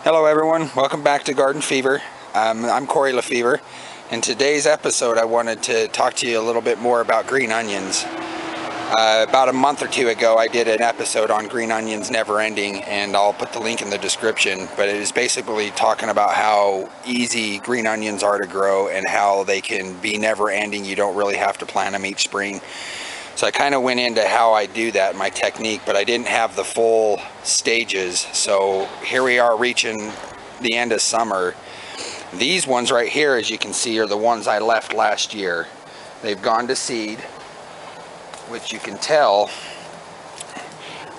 Hello everyone, welcome back to Garden Fever. I'm Corey LaFever. In today's episode I wanted to talk to you a little bit more about green onions. About a month or two ago I did an episode on green onions never ending, and I'll put the link in the description, but it is basically talking about how easy green onions are to grow and how they can be never ending. You don't really have to plant them each spring. So I kind of went into how I do that, my technique, but I didn't have the full stages. So here we are reaching the end of summer. These ones right here, as you can see, are the ones I left last year. They've gone to seed, which you can tell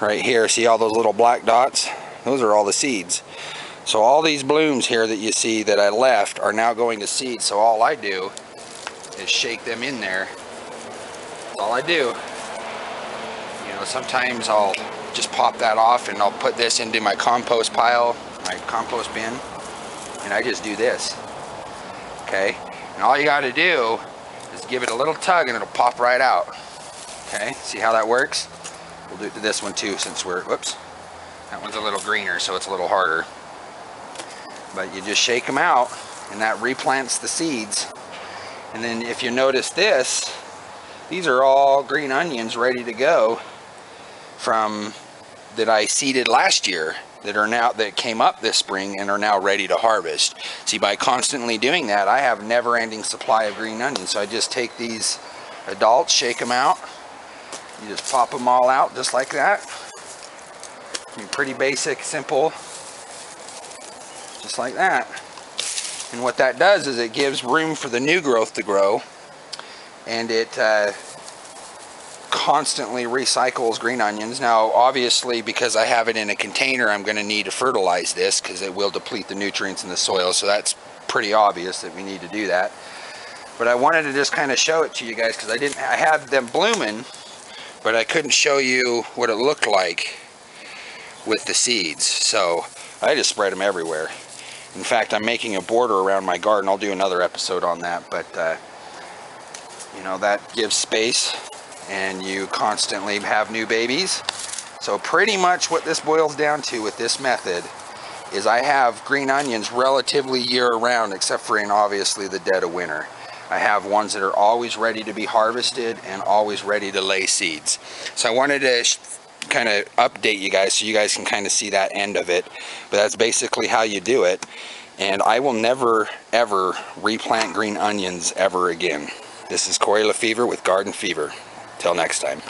right here. See all those little black dots? Those are all the seeds. So all these blooms here that you see that I left are now going to seed. So all I do is shake them in there. All I do, you know, sometimes I'll just pop that off and I'll put this into my compost pile, my compost bin, and I just do this, okay? And all you got to do is give it a little tug and it'll pop right out, okay? See how that works? We'll do it to this one too, since we're, whoops, that one's a little greener, so it's a little harder. But you just shake them out and that replants the seeds. And then if you notice this, these are all green onions ready to go from that I seeded last year that came up this spring and are now ready to harvest. See, by constantly doing that, I have never-ending supply of green onions. So I just take these adults, shake them out. You just pop them all out just like that. I mean, pretty basic, simple, just like that. And what that does is it gives room for the new growth to grow. And it constantly recycles green onions. Now, obviously, because I have it in a container, I'm going to need to fertilize this because it will deplete the nutrients in the soil. So that's pretty obvious that we need to do that. But I wanted to just kind of show it to you guys because I had them blooming, but I couldn't show you what it looked like with the seeds. So I just spread them everywhere. In fact, I'm making a border around my garden. I'll do another episode on that, but you know, that gives space and you constantly have new babies. So pretty much what this boils down to with this method is I have green onions relatively year-round, except for in obviously the dead of winter. I have ones that are always ready to be harvested and always ready to lay seeds. So I wanted to kind of update you guys so you guys can kind of see that end of it. But that's basically how you do it. And I will never, ever replant green onions ever again. This is Corey LaFever with Garden Fever. Till next time.